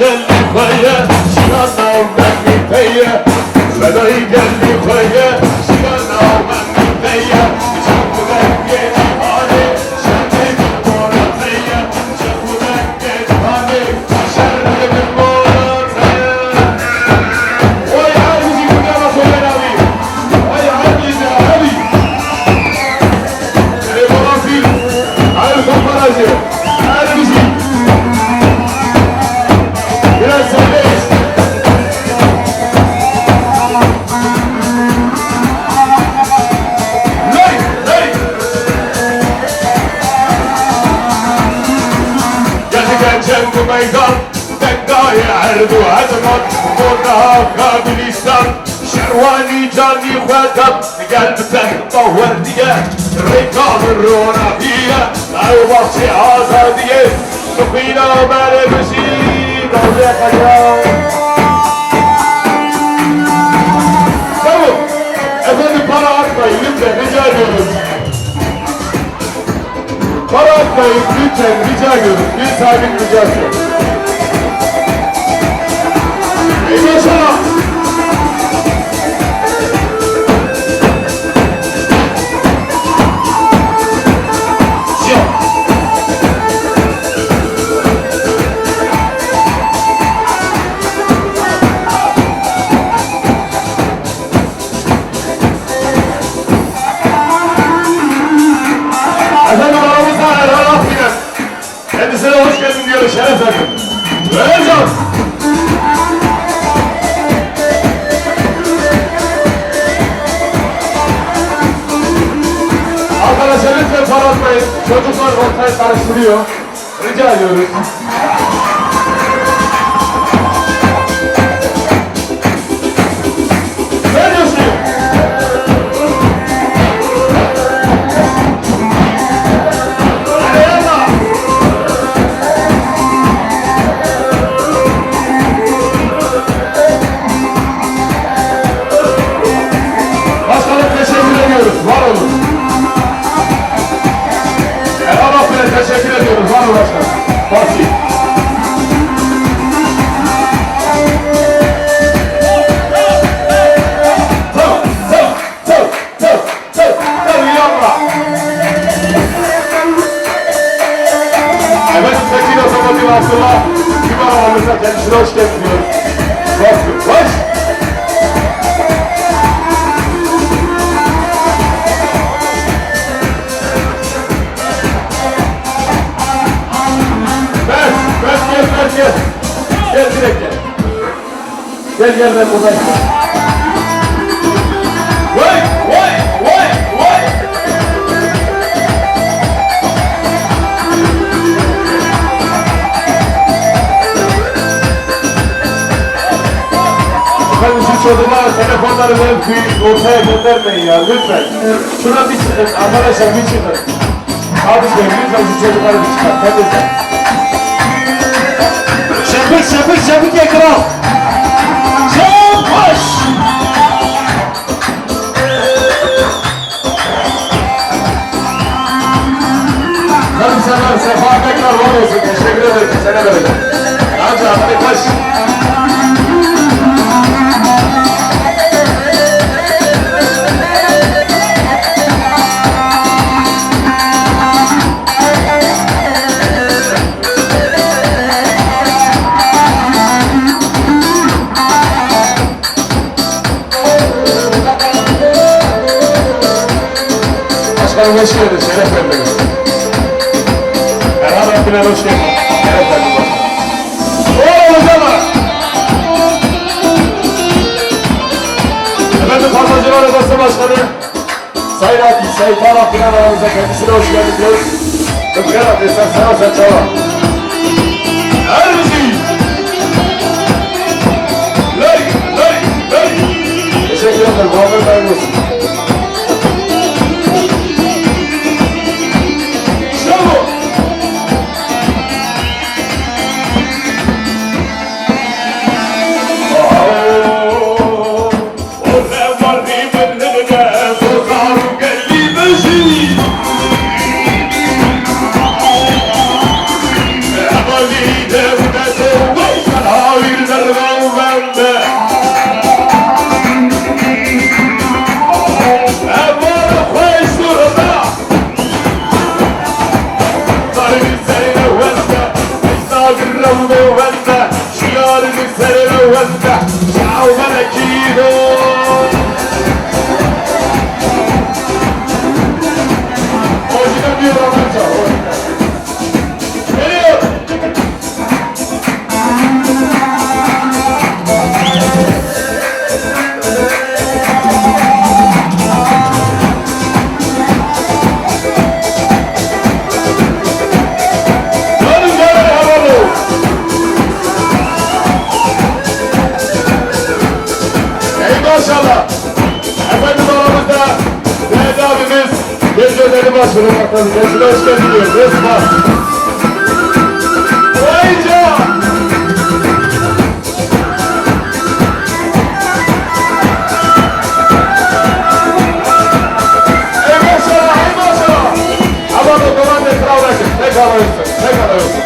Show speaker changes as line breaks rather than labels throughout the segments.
geldi koya Şiran'a ben gitmeye Fedayı geldi koya Şiran'a ben gitmeye Çabuk ben geldi hali Şerdemin morataya Çabuk ben geldi hali Şerdemin morataya Oy hangisi güzel Somer abi Oy hangisi abi Telefon afil Hayır komparacı Hangisi Biraz serbest. Lay, lay. Gerçekten cenk meydan, Bekka'yı erdu edman, Burada Kabilistan, Şervani cani khadab, Gel bitek baverdiye, Rekabı ronafiye, Ayvahçı azadiye, Sukina meremesi, Dağlıya kayal. Tamam. Efendim para atmayın lütfen rica ediyoruz. Para atmayın lütfen rica ediyoruz. Bir sahibin ricası. İnşallah. Efendim aramızda Erhan Akbilen. Kendisine hoş geldin diyoruz, şeref verdin. Vereceğim. Arkadaşlar lütfen para atmayın. Çocuklar ortaya karıştırıyor. Rica ediyoruz. Ne diyorsun? Başkanım teşekkür ediyoruz. Var olun. Erhan Akbilen teşekkür ediyoruz. Var olun başkanım. Fatih. Efendim Tekin Otomotiv Abdullah Kibar aramıza kendisine hoş geldin diyoruz. Hoş. Gel. Gel direkt gel. Gel ben buradayım. Vay. Efendim şu çocuklar telefonları verip ortaya göndermeyin ya lütfen. Şuna bir çıkın arkadaşlar bir çıkın. Abi lütfen şu çocukları bir çıkar. Kendinize. Şefik ye kral. Çok hoş. Tabii sefer sefa tekrar var olsun. Teşekkür ederim. Sene böyle. Hadi koş. Başkanım hoş geldin, şeref verdiniz. Erhan Akbilen hoş geldin, şeref verdiniz. Oğlum hocam! Efendim Fazlacılar Odası Başkanı Sayın Erhan Akbilen aramızda kendisine hoş geldin diyoruz. Öpken adresten sen çava. Erbizi! Lay! Teşekkür ederim, Muhammed Ayın olsun. maşallah. Efendim aramızda değerli abimiz Geceleri başvurmaktadır. Geceleri hoş geldiniz. Resmen. Oyuncu. Ey maşallah, ey maşallah. Ama da dolan ne kravlaşın. Ne kalıyorsun, ne kalıyorsun.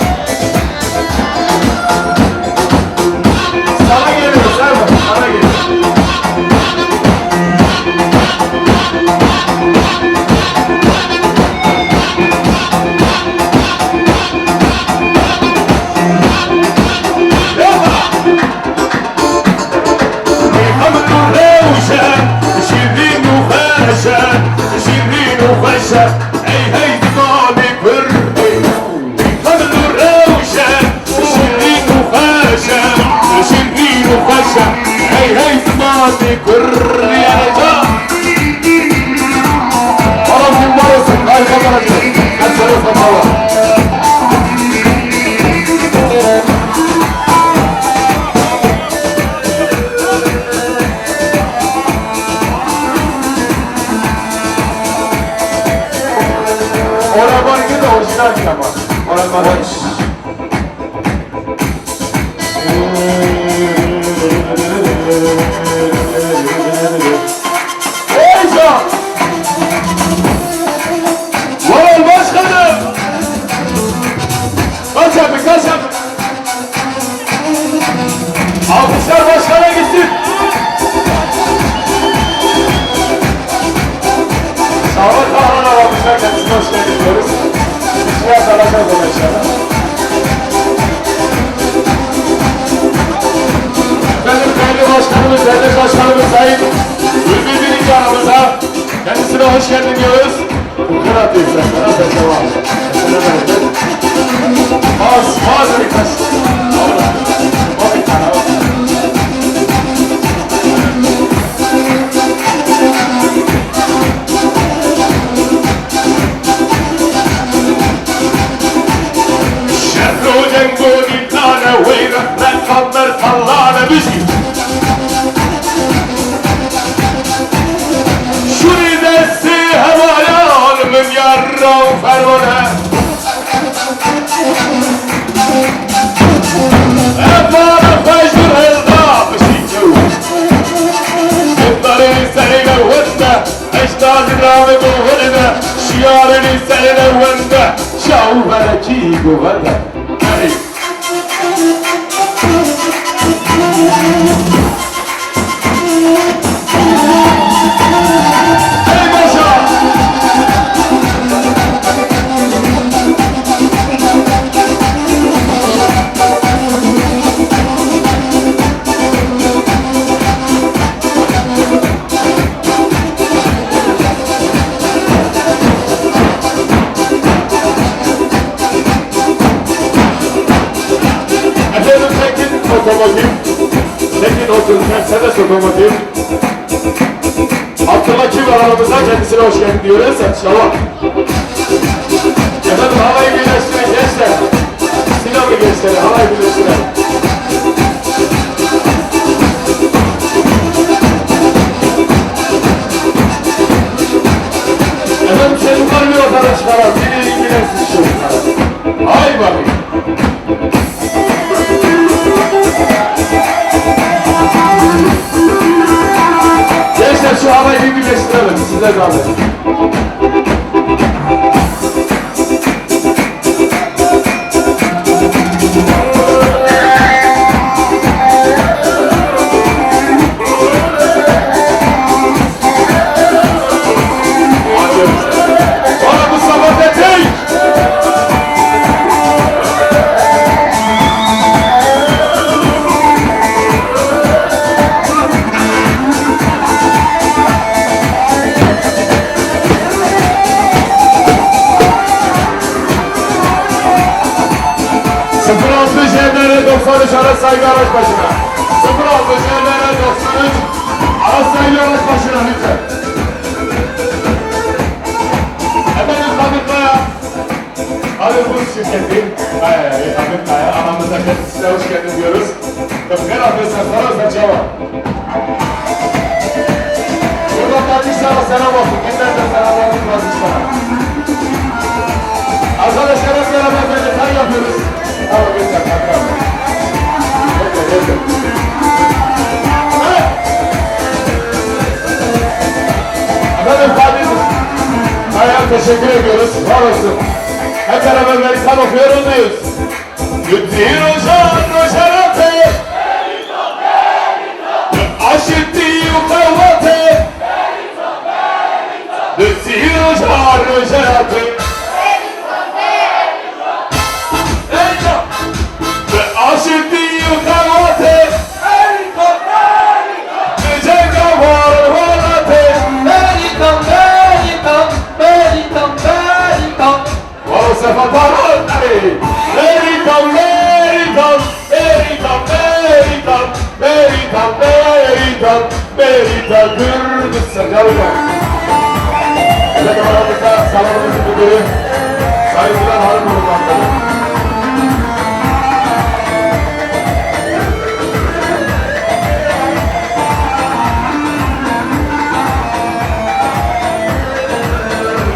Sana geliyor, Servan, sana geliyor. Hey hey dimani kurdi Kamlu ravşan Şirin ufaşan Şirin ufaşan Hey hey dimani kurdi Yaraca Balam gün var olsun Harika baracı Ben sana sabahla Oraya var ki de orijinal ki ama. Oraya var ki. Heyecan! Varol başkanım! Kaç yapın, kaç yapın! Alkışlar başkana gitsin! Sağlık Kahraman almışlar, kendisine hoş geldin diyoruz. Biraz alacağız ona inşallah. Efendim değerli başkanımız, değerli başkanımız Sayın Ülbü birinci aramıza kendisine hoş geldin diyoruz. Fukar atıyor sen, bana da devam. Bazı bir kaç. O bir tane o. Kallar kallar bizi Şu ridesi havaya alımın yarrağı fervane Efara fecr elda bişikû Sıdları serine vende Eştazı râme buğulide Şiarını serine vende Şahu veleki güvende Otomotiv, Tekin Otur Mercedes Otomotiv Abdullah Kim var aramızda, kendisine hoş geldin diyoruz. Şallah. Efendim halayı birleştirin gençler. Sinanlı gençleri halayı birleştirin. Efendim çocuklar bir ortada çıkaralım. Biri ilgilensin çocuklar. Hay bakayım. Gençler şu havayı bir birleştirelim size zahmet. Bana Mustafa Tetik! Araç sahibi araç başına. 06 JLR 93 araç sahibi araç başına lütfen. Efendim Kadir Kaya. Kadir Buz şirketi. Kadir Kaya. Anamıza kendisine hoş geldin diyoruz. Kıpkır atıyorsan sararsan cevap. selam olsun. Bizden de selamlarımız var sana. Arkadaşlar hep beraber böyle tan yapıyoruz. Tamam göster kanka. Efendim Kadir Ayhan teşekkür ediyoruz. Var olsun. Hep beraber böyle tan okuyoruz muyuz? Yüzüğü roşarate Aşıttı yukavate Yüzüğü roşarate Aşıttı yukavate Mücega var valate Varo sefatarot Meritam Meritam Kürgüsün yavrum Evet aramızda salonumuzun müdürü Sayın Harun Urban'dır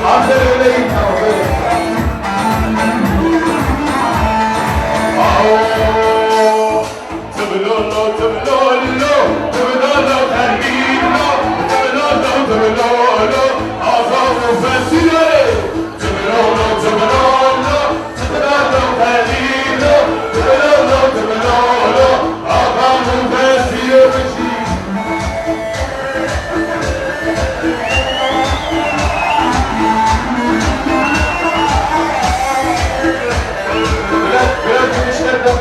Aferin öyle git tamam böyle Tıbılolo tergilo Tıbılolo Azamı fesile Tıbılolo tergilo Tıbılolo Azamı fesile Biraz gümüşlerden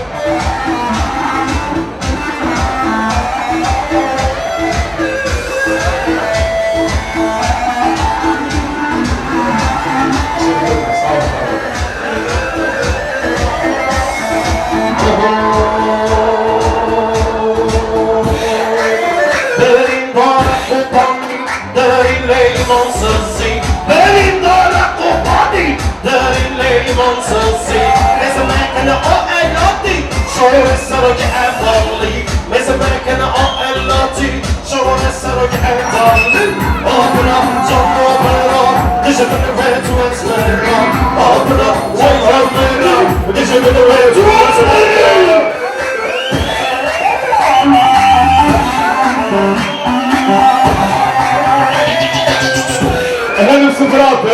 Efendim 06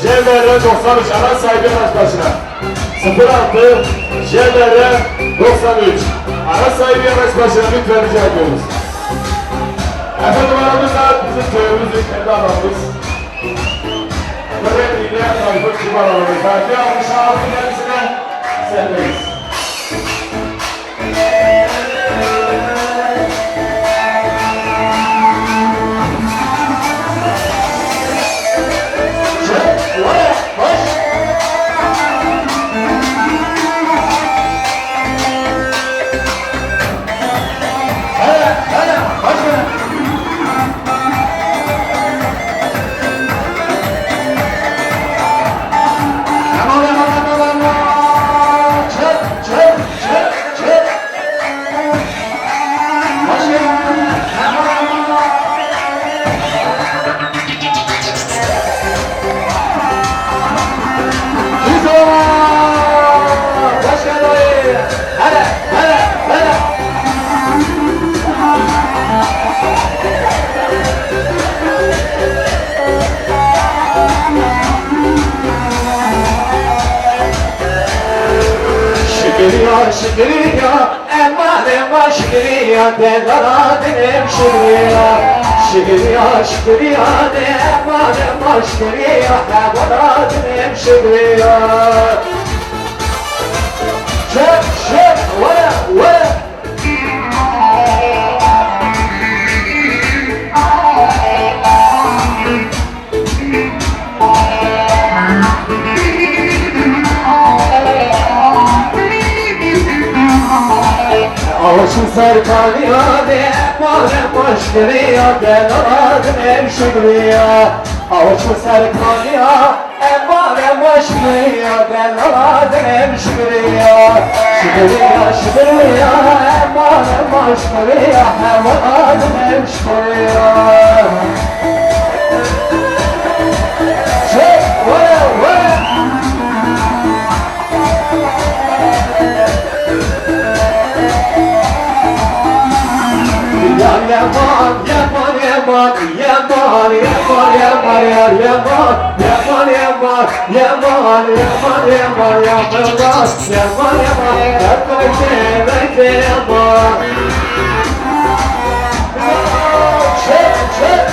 JMR 93 araç sahibi araç başına 06 JMR 93 araç sahibi araç başına lütfen rica ediyoruz. Efendim aramızda bizim köyümüzün kendi aramız Böyle dinleyen tayfı kibar aramızda bir almış ağzı kendisine sendeyiz.
Şükriya, emma şükriya, dedara dilim şükriya. Şükriya, emma şükriya, dedara dilim şükriya. Çek, ve. Ağuşun serkanıya de, emma şükriya, dedara dilim şükriya. Ağuşun serkanıya, emma şükriya, dedara dilim şükriya. Şükriya, emma şükriya, dedara dilim şükriya. Yar yaman, yaman, yaman, yaman, yaman, yaman, yar yaman, yaman, yaman, yaman, yaman, yaman, yaman, yaman, yaman, hep bekle yaman. Çek, çek.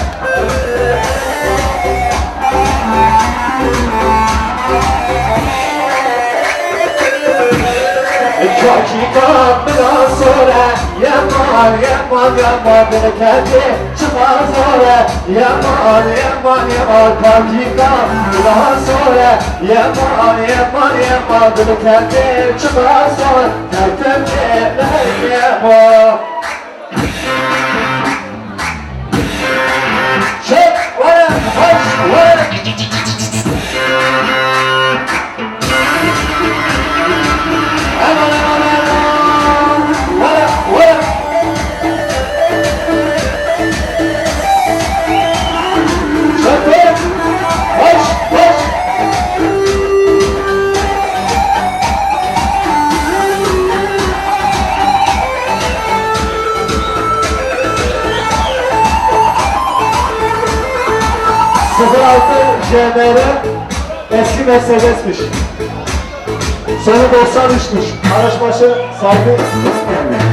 İki dakikadan sonra yaman, yaman, yaman beni kendi çıkmaz sonra yaman, yaman, yaman dakikadan sonra yaman, yaman, yaman beni kendi çıkmaz sonra tertemiz yaman. Çek, vara, hoş, vara. GMR eski Mercedes'miş. Sonu 93'müş. Araç başı sahibi isteyenler.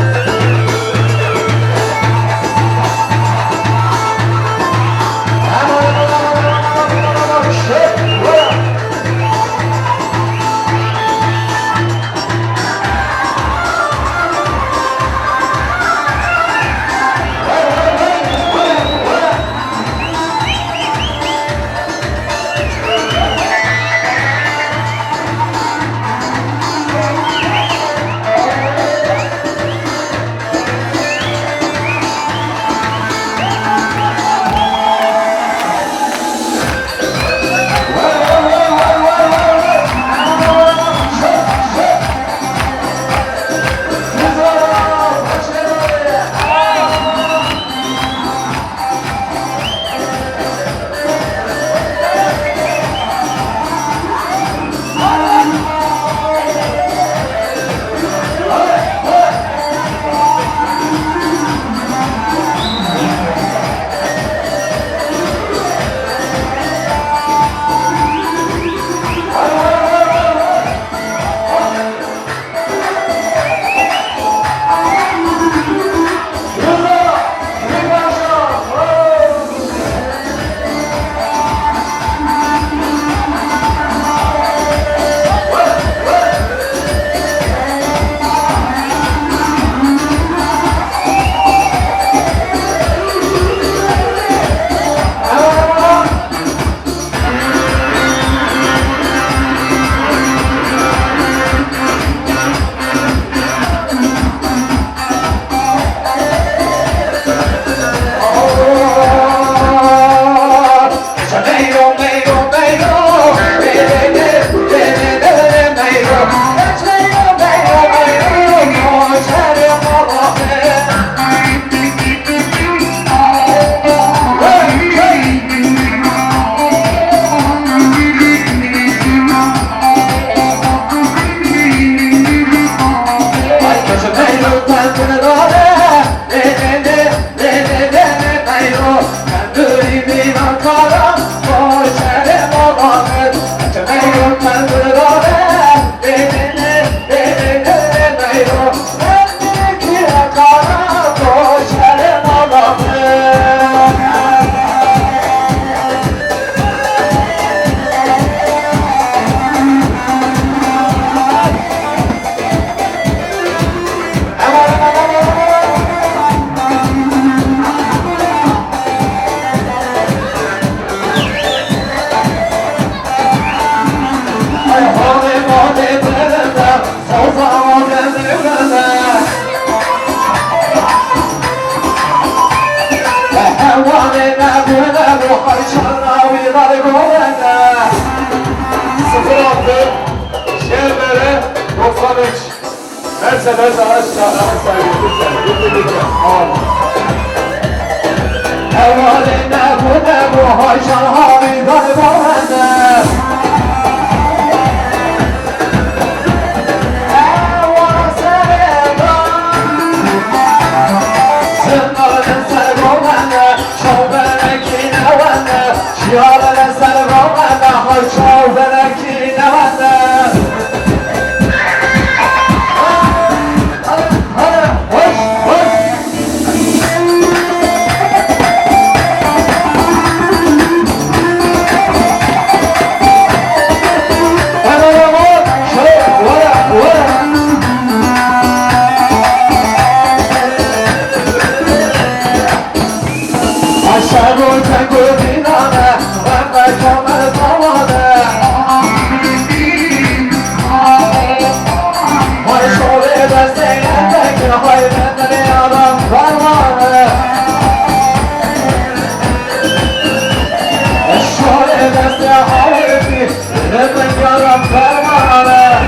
Mercedes araç sahibi lütfen.
Evveline bu haşan habiber bana. Evvel sevda, sen dinane Ben de kamel tamane Hay şöyle desteğe tek hay benden yaram parmağını Şöyle desteğe hay benden yaram parmağını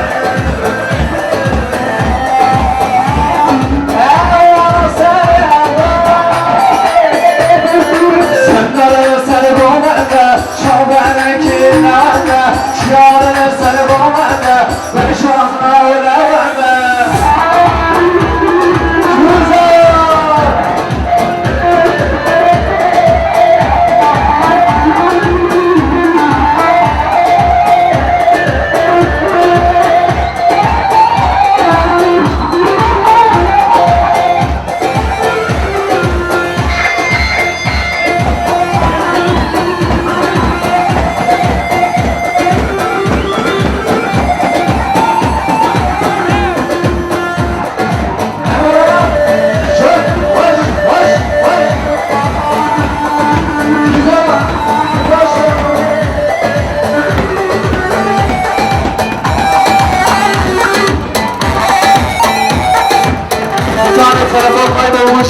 Telefon kaybolmuş.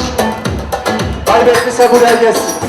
Kaybettiyse buraya gelsin.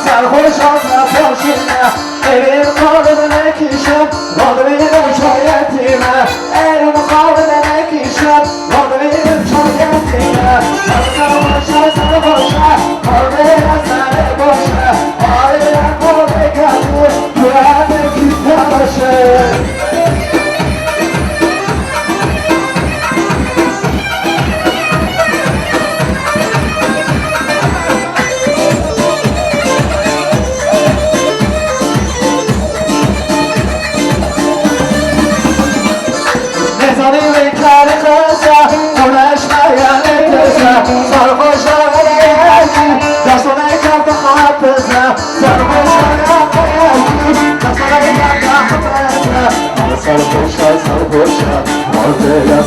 Sarhoş olma poşine Elim kaldı ne kişim Oldu benim şoyetime Elim kaldı ne kişim Oldu benim şoyetime Sarhoşa Kaldı ya seni boşa Aile kaldı kaldı Güvenlik gitti başı Sarhoşa, sarhoşa, ortaya